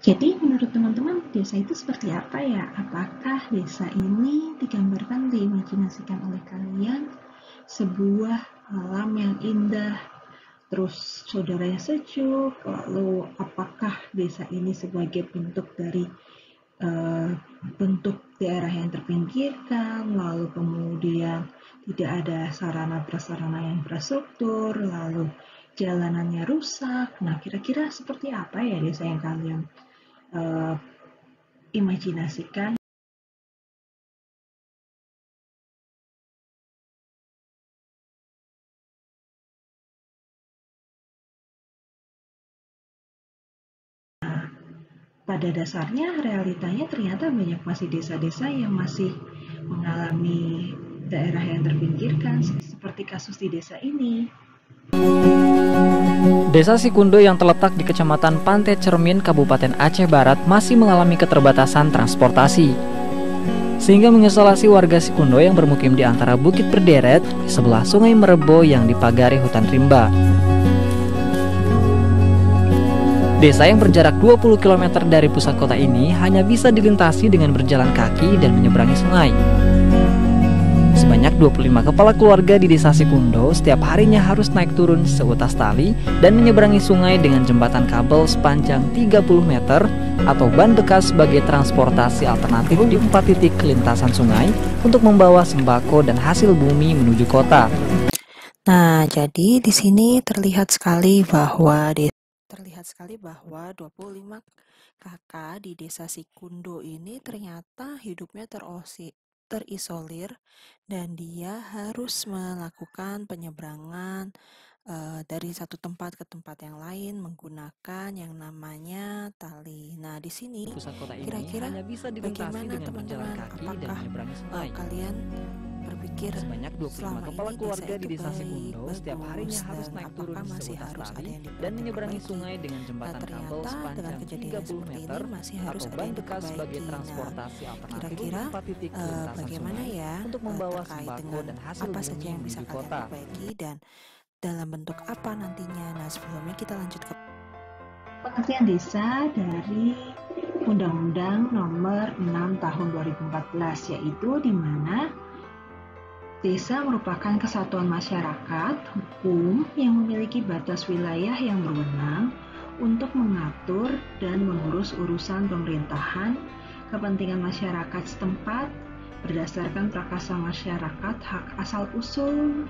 Jadi menurut teman-teman desa itu seperti apa ya? Apakah desa ini digambarkan, diimajinasikan oleh kalian sebuah alam yang indah, terus saudaranya sejuk, lalu apakah desa ini sebagai bentuk dari eh, bentuk daerah yang terpinggirkan, lalu kemudian tidak ada sarana prasarana yang infrastruktur, lalu jalanannya rusak. Nah, kira-kira seperti apa ya desa yang kalian eh, imajinasikan? Pada dasarnya realitanya ternyata banyak masih desa-desa yang masih mengalami daerah yang terpinggirkan seperti kasus di desa ini. Desa Sikundo yang terletak di Kecamatan Pantai Cermin, Kabupaten Aceh Barat masih mengalami keterbatasan transportasi. Sehingga mengisolasi warga Sikundo yang bermukim di antara bukit berderet di sebelah Sungai Merebo yang dipagari hutan rimba. Desa yang berjarak 20 km dari pusat kota ini hanya bisa dilintasi dengan berjalan kaki dan menyeberangi sungai. Sebanyak 25 kepala keluarga di desa Sikundo setiap harinya harus naik turun seutas tali dan menyeberangi sungai dengan jembatan kabel sepanjang 30 meter atau ban bekas sebagai transportasi alternatif di 4 titik lintasan sungai untuk membawa sembako dan hasil bumi menuju kota. Nah, jadi di sini terlihat sekali bahwa 25 kakak di desa Sikundo ini ternyata hidupnya terisolir dan dia harus melakukan penyeberangan dari satu tempat ke tempat yang lain menggunakan yang namanya tali. Nah, di sini kira-kira bagaimana teman-teman? Apakah kalian berpikir Sebanyak 25 selama kepala ini keluarga desa di itu desa baik, Sikundo setiap harinya bagus, harus dan naik turun apakah masih seutas harus ada tali yang dan menyeberangi diperbaiki? sungai dengan Nah, jembatan kabel ternyata dengan sepanjang kejadian 30 seperti meter ini masih harus atau ada ban yang bekas sebagai diperbaiki. Nah, transportasi alternatif kira-kira di 4 titik lintasan bagaimana sungai ya untuk membawa terkait sembako dengan dan hasil apa bumi saja yang bisa menuju kalian kota. perbaiki dan dalam bentuk apa nantinya. Nah, sebelumnya kita lanjut ke Pengertian desa dari Undang-Undang Nomor 6 Tahun 2014, yaitu di mana desa merupakan kesatuan masyarakat hukum yang memiliki batas wilayah yang berwenang untuk mengatur dan mengurus urusan pemerintahan, kepentingan masyarakat setempat berdasarkan prakarsa masyarakat, hak asal-usul,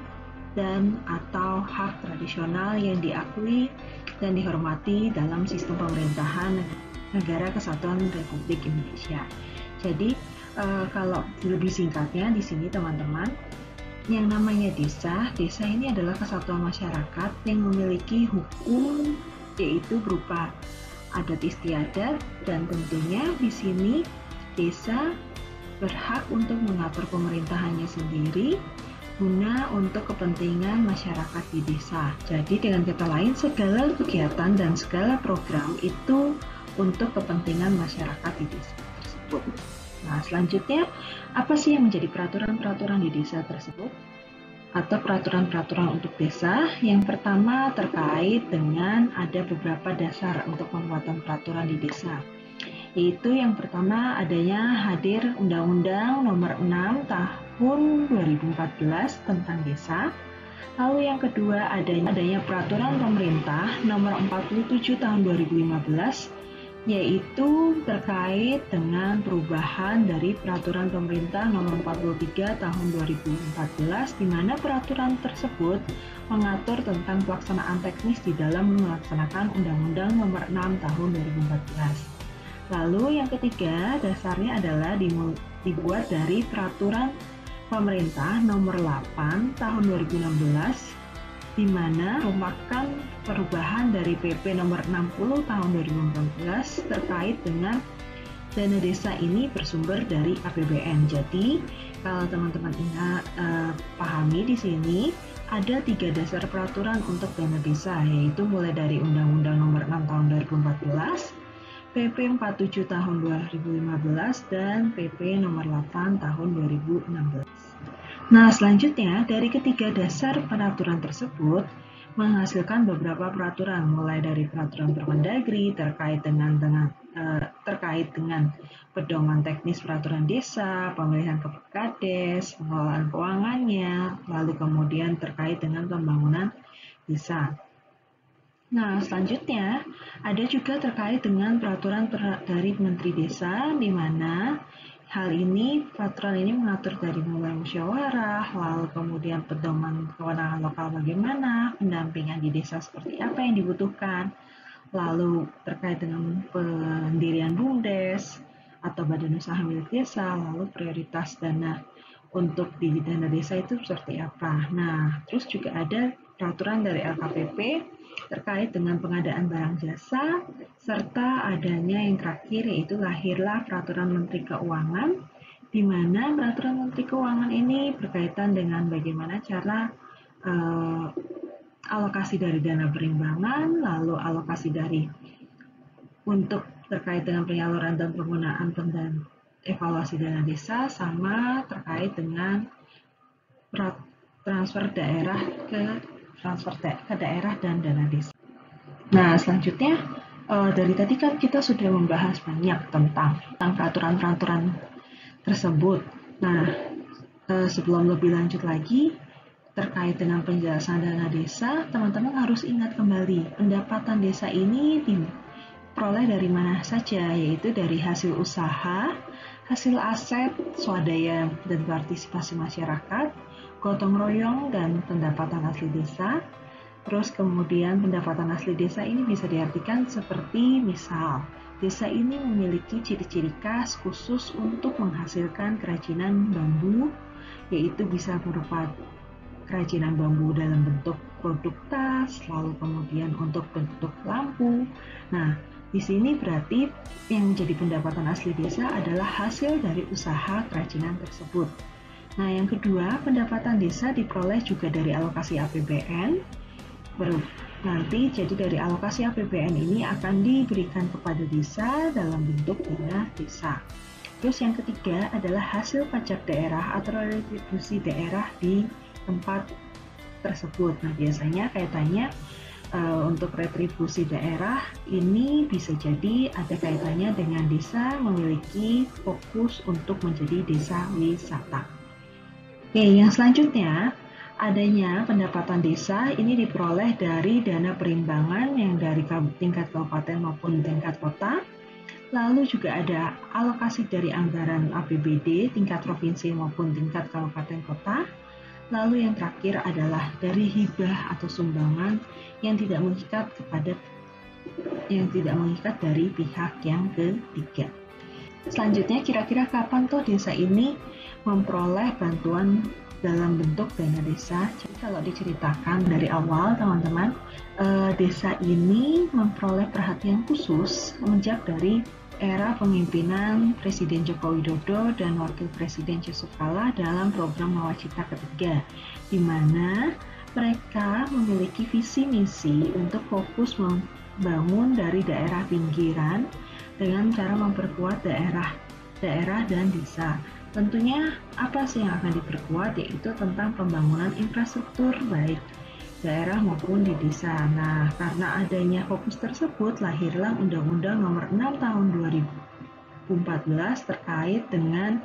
dan atau hak tradisional yang diakui dan dihormati dalam sistem pemerintahan Negara Kesatuan Republik Indonesia. Jadi kalau lebih singkatnya di sini teman-teman, yang namanya desa ini adalah kesatuan masyarakat yang memiliki hukum, yaitu berupa adat istiadat, dan tentunya di sini desa berhak untuk mengatur pemerintahannya sendiri guna untuk kepentingan masyarakat di desa. Jadi dengan kata lain, segala kegiatan dan segala program itu untuk kepentingan masyarakat di desa tersebut. Nah, selanjutnya, apa sih yang menjadi peraturan-peraturan di desa tersebut? Atau peraturan-peraturan untuk desa? Yang pertama terkait dengan ada beberapa dasar untuk pembuatan peraturan di desa. Yaitu yang pertama adanya hadir Undang-Undang Nomor 6 Tahun 2014 tentang desa. Lalu yang kedua adanya Peraturan Pemerintah Nomor 47 Tahun 2015, yaitu terkait dengan perubahan dari Peraturan Pemerintah Nomor 43 Tahun 2014, di mana peraturan tersebut mengatur tentang pelaksanaan teknis di dalam melaksanakan Undang-Undang Nomor 6 Tahun 2014. Lalu yang ketiga dasarnya adalah dibuat dari Peraturan Pemerintah Nomor 8 Tahun 2016, di mana merupakan perubahan dari PP Nomor 60 Tahun 2014 terkait dengan dana desa ini bersumber dari APBN. Jadi kalau teman-teman ingat pahami di sini ada 3 dasar peraturan untuk dana desa, yaitu mulai dari Undang-Undang Nomor 6 Tahun 2014, PP 47 Tahun 2015, dan PP Nomor 8 Tahun 2016. Nah, selanjutnya dari ketiga dasar peraturan tersebut, menghasilkan beberapa peraturan, mulai dari peraturan Permendagri terkait dengan pedoman teknis peraturan desa, pemilihan kades, pengelolaan keuangannya, lalu kemudian terkait dengan pembangunan desa. Nah, selanjutnya ada juga terkait dengan peraturan dari Menteri Desa, di mana peraturan ini mengatur dari mulai musyawarah, lalu kemudian pedoman kewenangan lokal bagaimana, pendampingan di desa seperti apa yang dibutuhkan, lalu terkait dengan pendirian BUMDes atau badan usaha milik desa, lalu prioritas dana untuk di dana desa itu seperti apa. Nah, terus juga ada peraturan dari LKPP terkait dengan pengadaan barang jasa, serta adanya yang terakhir yaitu lahirlah peraturan Menteri Keuangan, di mana peraturan Menteri Keuangan ini berkaitan dengan bagaimana cara alokasi dari dana perimbangan, lalu alokasi dari untuk terkait dengan penyaluran dan penggunaan dan evaluasi dana desa, sama terkait dengan transfer ke daerah dan dana desa. Nah, selanjutnya dari tadi kan kita sudah membahas banyak tentang peraturan-peraturan tersebut. Nah, sebelum lebih lanjut lagi terkait dengan penjelasan dana desa, teman-teman harus ingat kembali pendapatan desa ini diperoleh dari mana saja, yaitu dari hasil usaha, hasil aset, swadaya dan partisipasi masyarakat, gotong royong dan pendapatan asli desa. Terus kemudian pendapatan asli desa ini bisa diartikan seperti misal, desa ini memiliki ciri-ciri khas khusus untuk menghasilkan kerajinan bambu, yaitu bisa berupa kerajinan bambu dalam bentuk produk tas, lalu kemudian untuk bentuk lampu. Nah, di sini berarti yang menjadi pendapatan asli desa adalah hasil dari usaha kerajinan tersebut. Nah, yang kedua, pendapatan desa diperoleh juga dari alokasi APBN. Nanti jadi dari alokasi APBN ini akan diberikan kepada desa dalam bentuk dana desa. Terus yang ketiga adalah hasil pajak daerah atau retribusi daerah di tempat tersebut. Nah, biasanya kaitannya untuk retribusi daerah ini bisa jadi ada kaitannya dengan desa memiliki fokus untuk menjadi desa wisata. Oke, yang selanjutnya adanya pendapatan desa ini diperoleh dari dana perimbangan yang dari tingkat kabupaten maupun tingkat kota. Lalu juga ada alokasi dari anggaran APBD tingkat provinsi maupun tingkat kabupaten kota. Lalu yang terakhir adalah dari hibah atau sumbangan yang tidak mengikat dari pihak yang ketiga. Selanjutnya, kira-kira kapan tuh desa ini memperoleh bantuan dalam bentuk dana desa? Jadi kalau diceritakan dari awal, teman-teman, desa ini memperoleh perhatian khusus semenjak dari era pemimpinan Presiden Joko Widodo dan Wakil Presiden Yusuf Kala dalam program Nawacita ketiga, di mana mereka memiliki visi misi untuk fokus membangun dari daerah pinggiran dengan cara memperkuat daerah dan desa. Tentunya apa sih yang akan diperkuat, yaitu tentang pembangunan infrastruktur baik daerah maupun di desa. Nah, karena adanya fokus tersebut, lahirlah Undang-Undang Nomor 6 Tahun 2014 terkait dengan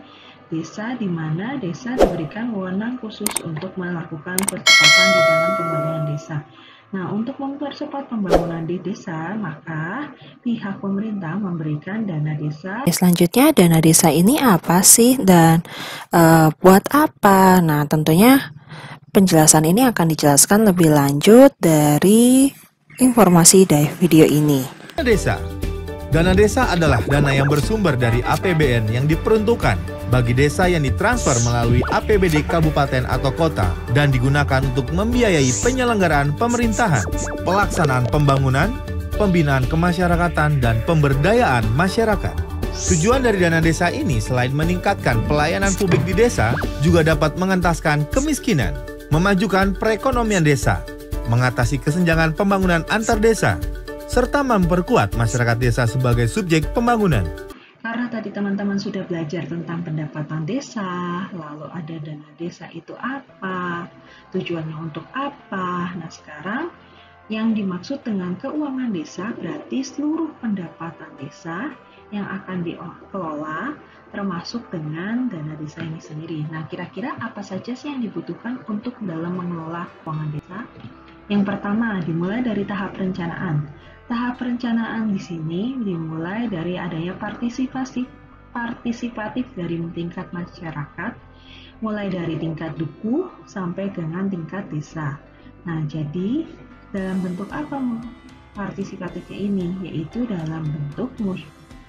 desa, di mana desa diberikan wewenang khusus untuk melakukan percepatan di dalam pembangunan desa. Nah, untuk mempercepat pembangunan di desa, maka pihak pemerintah memberikan dana desa. Selanjutnya, dana desa ini apa sih dan buat apa? Nah, tentunya penjelasan ini akan dijelaskan lebih lanjut dari informasi dari video ini. Dana desa adalah dana yang bersumber dari APBN yang diperuntukkan bagi desa yang ditransfer melalui APBD kabupaten atau kota dan digunakan untuk membiayai penyelenggaraan pemerintahan, pelaksanaan pembangunan, pembinaan kemasyarakatan, dan pemberdayaan masyarakat. Tujuan dari dana desa ini selain meningkatkan pelayanan publik di desa, juga dapat mengentaskan kemiskinan, memajukan perekonomian desa, mengatasi kesenjangan pembangunan antar desa, serta memperkuat masyarakat desa sebagai subjek pembangunan. Karena tadi teman-teman sudah belajar tentang pendapatan desa, lalu ada dana desa itu apa, tujuannya untuk apa. Nah, sekarang Yang dimaksud dengan keuangan desa berarti seluruh pendapatan desa yang akan dikelola termasuk dengan dana desa ini sendiri. Nah, kira-kira apa saja sih yang dibutuhkan untuk dalam mengelola keuangan desa? Yang pertama, dimulai dari tahap perencanaan. Tahap perencanaan di sini dimulai dari adanya partisipatif dari tingkat masyarakat, mulai dari tingkat dukuh sampai dengan tingkat desa. Nah, jadi dalam bentuk apa partisipatifnya ini? Yaitu dalam bentuk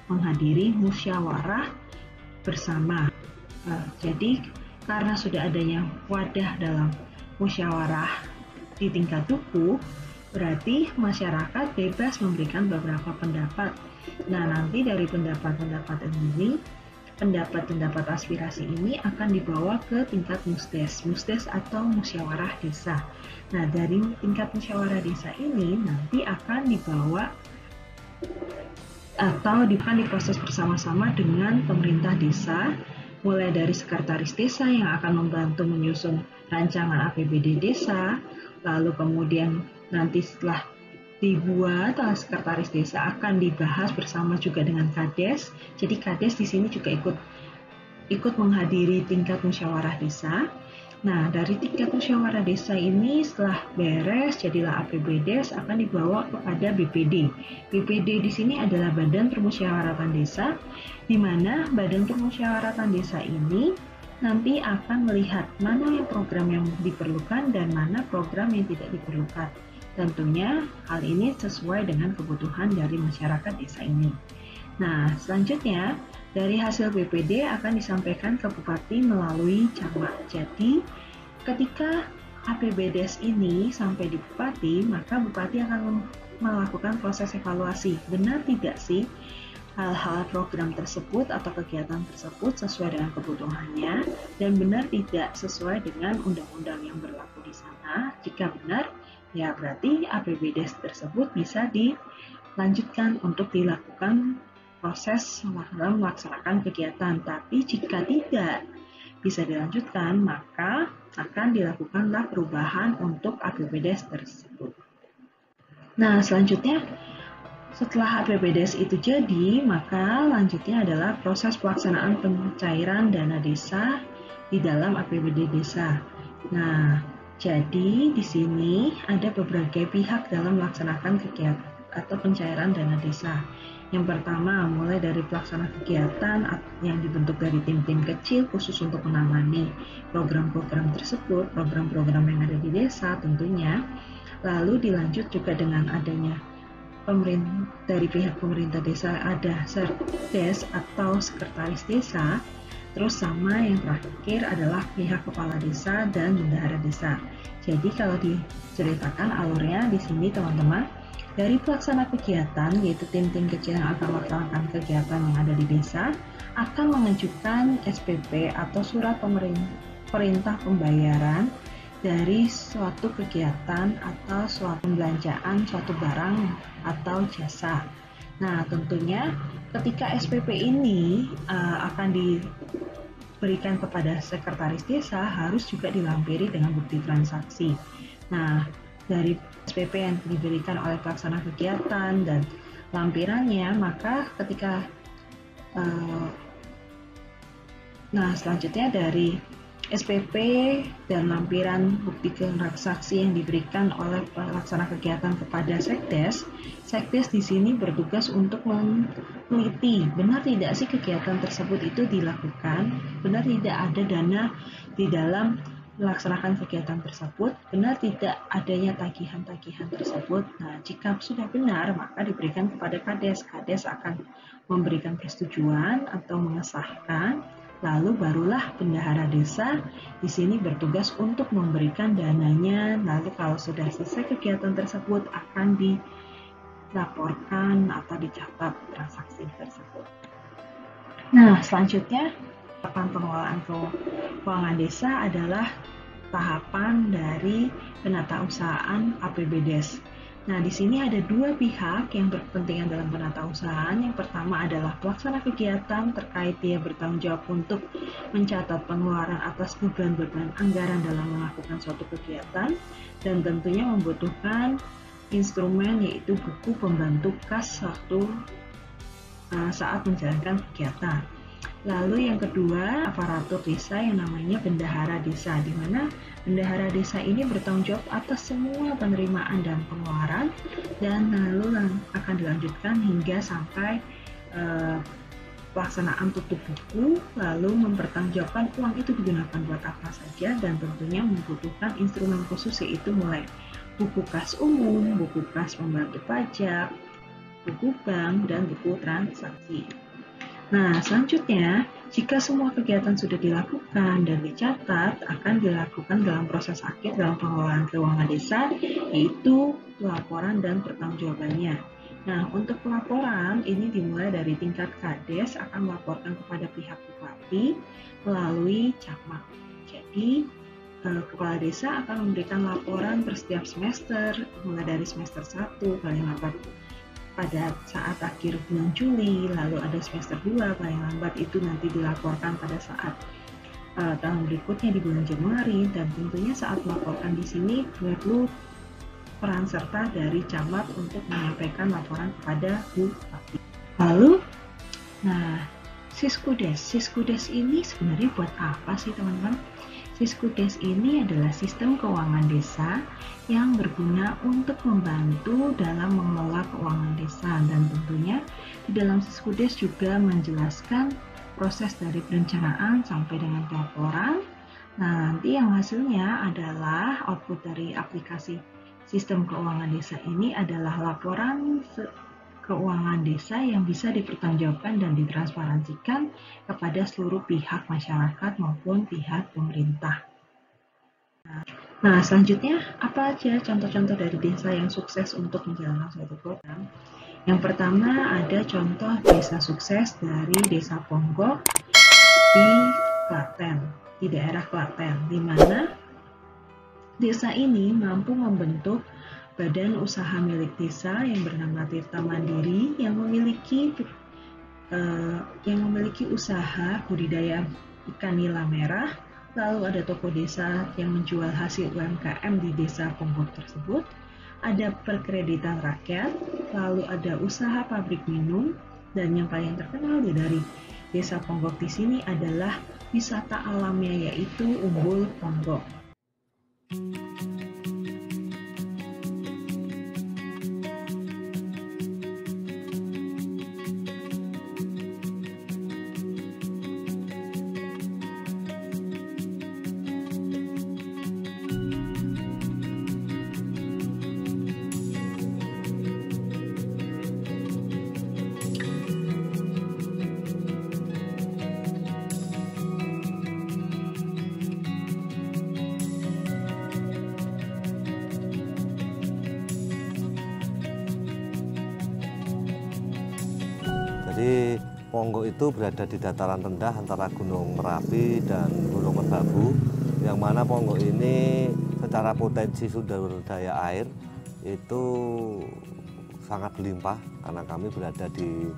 menghadiri musyawarah bersama. Jadi karena sudah adanya wadah dalam musyawarah di tingkat dukuh, berarti masyarakat bebas memberikan beberapa pendapat. Nah, nanti dari pendapat-pendapat ini, pendapat-pendapat aspirasi ini akan dibawa ke tingkat musdes atau musyawarah desa. Nah, dari tingkat musyawarah desa ini nanti akan dibawa atau akan diproses bersama-sama dengan pemerintah desa, mulai dari sekretaris desa yang akan membantu menyusun rancangan APBD desa, lalu kemudian nanti setelah dibuat oleh sekretaris desa akan dibahas bersama juga dengan Kades. Jadi Kades di sini juga ikut menghadiri tingkat musyawarah desa. Nah, dari tingkat musyawarah desa ini setelah beres jadilah APBD akan dibawa kepada BPD. BPD di sini adalah Badan Permusyawaratan Desa, di mana Badan Permusyawaratan Desa ini nanti akan melihat mana yang program yang diperlukan dan mana program yang tidak diperlukan. Tentunya hal ini sesuai dengan kebutuhan dari masyarakat desa ini. Nah, selanjutnya dari hasil BPD akan disampaikan ke Bupati melalui camat. Jadi, ketika APBDes ini sampai di Bupati, maka Bupati akan melakukan proses evaluasi. Benar tidak sih hal-hal program tersebut atau kegiatan tersebut sesuai dengan kebutuhannya dan benar tidak sesuai dengan undang-undang yang berlaku di sana? Jika benar, ya berarti APBDes tersebut bisa dilanjutkan untuk dilakukan proses dalam melaksanakan kegiatan. Tapi jika tidak bisa dilanjutkan, maka akan dilakukanlah perubahan untuk APBDes tersebut. Nah, selanjutnya setelah APBDes itu jadi, maka lanjutnya adalah proses pelaksanaan pencairan dana desa di dalam APBD desa. Nah, jadi di sini ada berbagai pihak dalam melaksanakan kegiatan atau pencairan dana desa. Yang pertama, mulai dari pelaksana kegiatan yang dibentuk dari tim-tim kecil khusus untuk menangani program-program tersebut, program-program yang ada di desa tentunya. Lalu dilanjut juga dengan adanya dari pihak pemerintah desa ada Serdes atau sekretaris desa. Terus sama yang terakhir adalah pihak kepala desa dan bendahara desa. Jadi kalau diceritakan alurnya di sini teman-teman, dari pelaksana kegiatan yaitu tim-tim kecil yang akan melaksanakan kegiatan yang ada di desa akan mengajukan SPP atau surat perintah pembayaran dari suatu kegiatan atau suatu pembelanjaan suatu barang atau jasa. Nah, tentunya ketika SPP ini akan diberikan kepada sekretaris desa harus juga dilampiri dengan bukti transaksi. Nah, dari SPP yang diberikan oleh pelaksana kegiatan dan lampirannya, maka ketika selanjutnya dari SPP dan lampiran bukti transaksi yang diberikan oleh pelaksana kegiatan kepada Sekdes, Sekdes di sini bertugas untuk meneliti benar tidak sih kegiatan tersebut itu dilakukan, benar tidak ada dana di dalam melaksanakan kegiatan tersebut, benar tidak adanya tagihan-tagihan tersebut. Nah, jika sudah benar, maka diberikan kepada Kades. Kades akan memberikan persetujuan atau mengesahkan, lalu barulah bendahara desa di sini bertugas untuk memberikan dananya. Lalu kalau sudah selesai kegiatan tersebut akan dilaporkan atau dicatat transaksi tersebut. Nah, selanjutnya tahapan pengelolaan keuangan desa adalah tahapan dari penatausahaan APBDes. Nah, di sini ada dua pihak yang berkepentingan dalam penatausahaan. Yang pertama adalah pelaksana kegiatan terkait dia bertanggung jawab untuk mencatat pengeluaran atas beban-beban anggaran dalam melakukan suatu kegiatan dan tentunya membutuhkan instrumen yaitu buku pembantu kas waktu saat menjalankan kegiatan. Lalu yang kedua, aparatur desa yang namanya bendahara desa, di mana bendahara desa ini bertanggung jawab atas semua penerimaan dan pengeluaran, dan lalu akan dilanjutkan hingga sampai pelaksanaan tutup buku, lalu mempertanggungjawabkan uang itu digunakan buat apa saja, dan tentunya membutuhkan instrumen khusus yaitu mulai buku kas umum, buku kas pembantu pajak, buku bank, dan buku transaksi. Nah, selanjutnya, jika semua kegiatan sudah dilakukan dan dicatat, akan dilakukan dalam proses akhir dalam pengelolaan keuangan desa, yaitu pelaporan dan pertanggungjawabannya. Nah, untuk pelaporan ini dimulai dari tingkat Kades akan melaporkan kepada pihak bupati melalui camat. Jadi, kepala desa akan memberikan laporan per setiap semester, mulai dari semester 1 paling lambat pada saat akhir bulan Juli, lalu ada semester 2 paling lambat itu nanti dilaporkan pada saat tahun berikutnya di bulan Januari, dan tentunya saat melaporkan di sini perlu peran serta dari camat untuk menyampaikan laporan kepada bupati. Lalu, Siskudes ini sebenarnya buat apa sih teman-teman? Siskudes ini adalah sistem keuangan desa yang berguna untuk membantu dalam mengelola keuangan desa, dan tentunya di dalam Siskudes juga menjelaskan proses dari perencanaan sampai dengan pelaporan. Nah, nanti yang hasilnya adalah output dari aplikasi sistem keuangan desa ini adalah laporan keuangan desa yang bisa dipertanggungjawabkan dan ditransparansikan kepada seluruh pihak masyarakat maupun pihak pemerintah. Nah, selanjutnya apa aja contoh-contoh dari desa yang sukses untuk menjalankan suatu program? Yang pertama ada contoh desa sukses dari Desa Ponggok di Klaten, di daerah Klaten, di mana desa ini mampu membentuk badan usaha milik desa yang bernama Tirta Mandiri yang memiliki usaha budidaya ikan nila merah. Lalu ada toko desa yang menjual hasil UMKM di desa Ponggok tersebut. Ada perkreditan rakyat, lalu ada usaha pabrik minum, dan yang paling terkenal dari desa Ponggok di sini adalah wisata alamnya yaitu Umbul Ponggok. Jadi Ponggok itu berada di dataran rendah antara Gunung Merapi dan Gunung Merbabu, yang mana Ponggok ini secara potensi sumber daya air itu sangat berlimpah karena kami berada di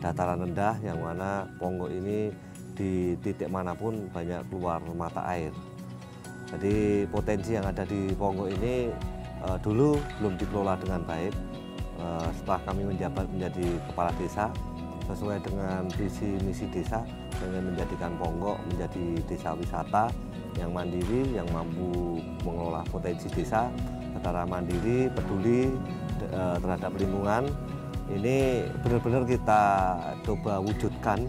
dataran rendah, yang mana Ponggok ini di titik manapun banyak keluar mata air. Jadi potensi yang ada di Ponggok ini dulu belum dikelola dengan baik. Setelah kami menjabat menjadi kepala desa, sesuai dengan visi misi desa dengan menjadikan Ponggok menjadi desa wisata yang mandiri, yang mampu mengelola potensi desa secara mandiri, peduli terhadap lingkungan. Ini benar-benar kita coba wujudkan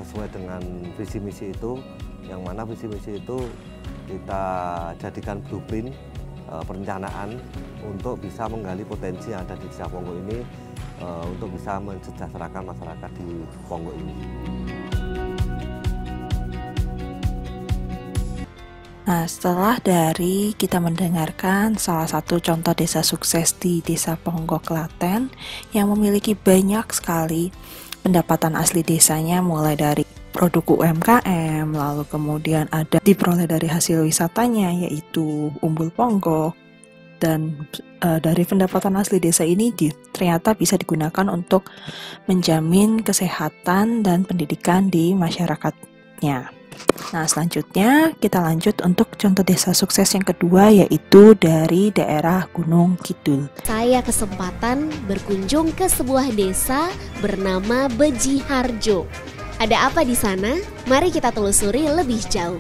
sesuai dengan visi misi itu, yang mana visi misi itu kita jadikan blueprint perencanaan untuk bisa menggali potensi yang ada di desa Ponggok ini, untuk bisa mensejahterakan masyarakat di Ponggok ini. Nah, setelah dari kita mendengarkan salah satu contoh desa sukses di Desa Ponggok Klaten yang memiliki banyak sekali pendapatan asli desanya, mulai dari produk UMKM, lalu kemudian ada diperoleh dari hasil wisatanya yaitu Umbul Ponggok, dan dari pendapatan asli desa ini ternyata bisa digunakan untuk menjamin kesehatan dan pendidikan di masyarakatnya. Nah, selanjutnya kita lanjut untuk contoh desa sukses yang kedua, yaitu dari daerah Gunung Kidul. Saya kesempatan berkunjung ke sebuah desa bernama Bejiharjo. Ada apa di sana? Mari kita telusuri lebih jauh.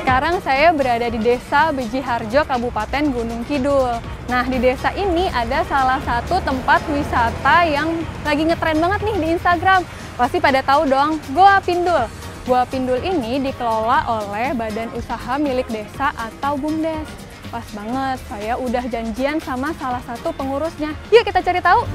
Sekarang saya berada di Desa Bejiharjo, Kabupaten Gunung Kidul. Nah, di desa ini ada salah satu tempat wisata yang lagi ngetren banget nih di Instagram. Pasti pada tahu dong, Goa Pindul. Goa Pindul ini dikelola oleh Badan Usaha Milik Desa atau BUMDes. Pas banget, saya udah janjian sama salah satu pengurusnya. Yuk kita cari tahu.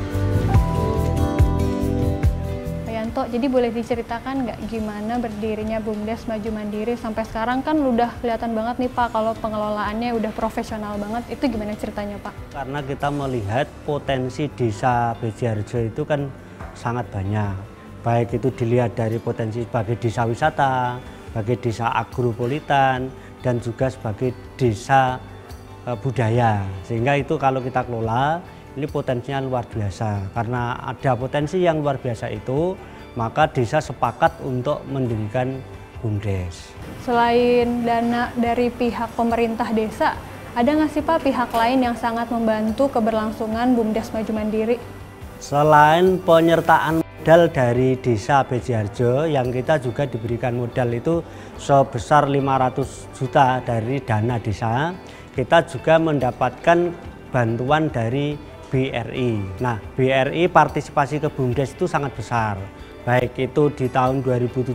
Pak Yanto, jadi boleh diceritakan nggak gimana berdirinya BUMDes Maju Mandiri sampai sekarang? Kan udah kelihatan banget nih Pak, kalau pengelolaannya udah profesional banget. Itu gimana ceritanya Pak? Karena kita melihat potensi desa Bejiharjo itu kan sangat banyak. Baik itu dilihat dari potensi sebagai desa wisata, sebagai desa agropolitan, dan juga sebagai desa budaya. Sehingga itu kalau kita kelola, ini potensinya luar biasa. Karena ada potensi yang luar biasa itu, maka desa sepakat untuk mendirikan BUMDes. Selain dana dari pihak pemerintah desa, ada nggak sih Pak pihak lain yang sangat membantu keberlangsungan BUMDes Maju Mandiri? Selain penyertaan modal dari desa Bejiharjo, yang kita juga diberikan modal itu sebesar 500 juta dari dana desa, kita juga mendapatkan bantuan dari BRI. Nah, BRI partisipasi ke BUMDes itu sangat besar. Baik itu di tahun 2017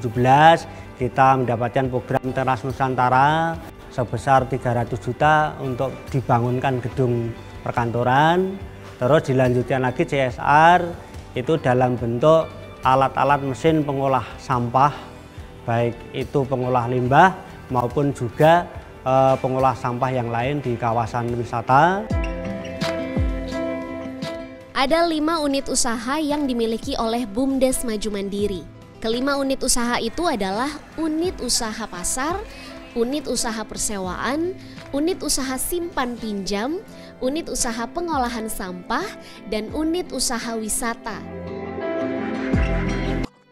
kita mendapatkan program Teras Nusantara sebesar 300 juta untuk dibangunkan gedung perkantoran. Terus dilanjutkan lagi CSR itu dalam bentuk alat-alat mesin pengolah sampah, baik itu pengolah limbah maupun juga pengolah sampah yang lain di kawasan wisata. Ada 5 unit usaha yang dimiliki oleh BUMDes Maju Mandiri. Kelima unit usaha itu adalah unit usaha pasar, unit usaha persewaan, unit usaha simpan pinjam, unit usaha pengolahan sampah, dan unit usaha wisata.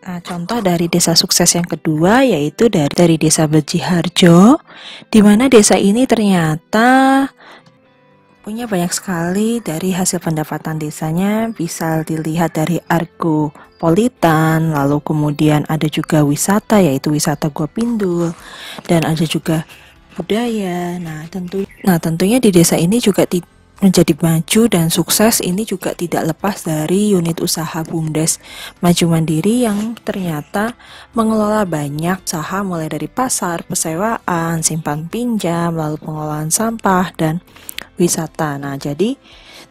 Nah, contoh dari desa sukses yang kedua yaitu dari desa Bejiharjo, di mana desa ini ternyata punya banyak sekali dari hasil pendapatan desanya. Bisa dilihat dari agropolitan, lalu kemudian ada juga wisata yaitu wisata Goa Pindul, dan ada juga budaya. Nah, tentunya di desa ini juga menjadi maju dan sukses ini juga tidak lepas dari unit usaha BUMDes Maju Mandiri yang ternyata mengelola banyak usaha mulai dari pasar, persewaan, simpan pinjam, lalu pengolahan sampah dan wisata. Nah, jadi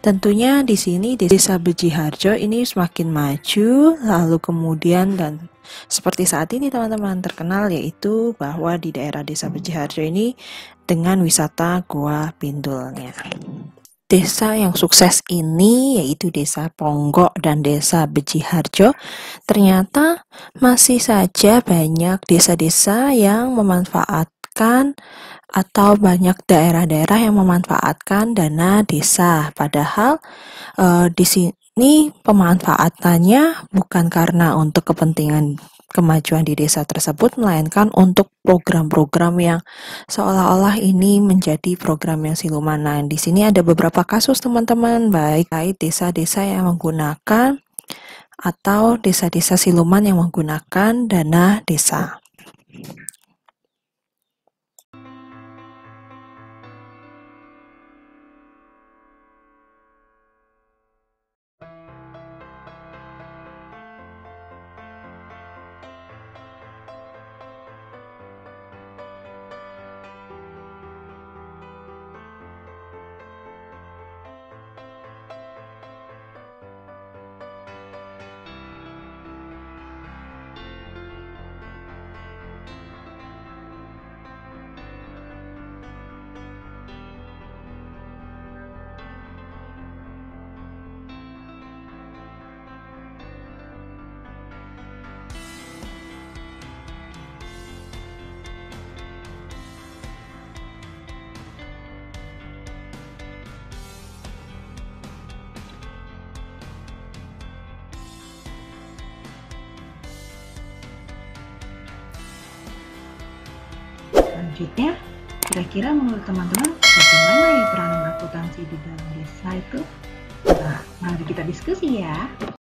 tentunya di sini di Desa Bejiharjo ini semakin maju, lalu kemudian dan seperti saat ini teman-teman terkenal yaitu bahwa di daerah Desa Bejiharjo ini dengan wisata Goa Pindulnya. Desa yang sukses ini yaitu Desa Ponggok dan Desa Bejiharjo, ternyata masih saja banyak desa-desa yang memanfaatkan atau banyak daerah-daerah yang memanfaatkan dana desa. Padahal di sini pemanfaatannya bukan karena untuk kepentingan kemajuan di desa tersebut, melainkan untuk program-program yang seolah-olah ini menjadi program yang siluman. Nah, di sini ada beberapa kasus teman-teman, baik desa-desa yang menggunakan atau desa-desa siluman yang menggunakan dana desa. selanjutnya, kira-kira menurut teman-teman bagaimana ya peranan akuntansi di dalam desa itu? Nah, mari kita diskusi ya.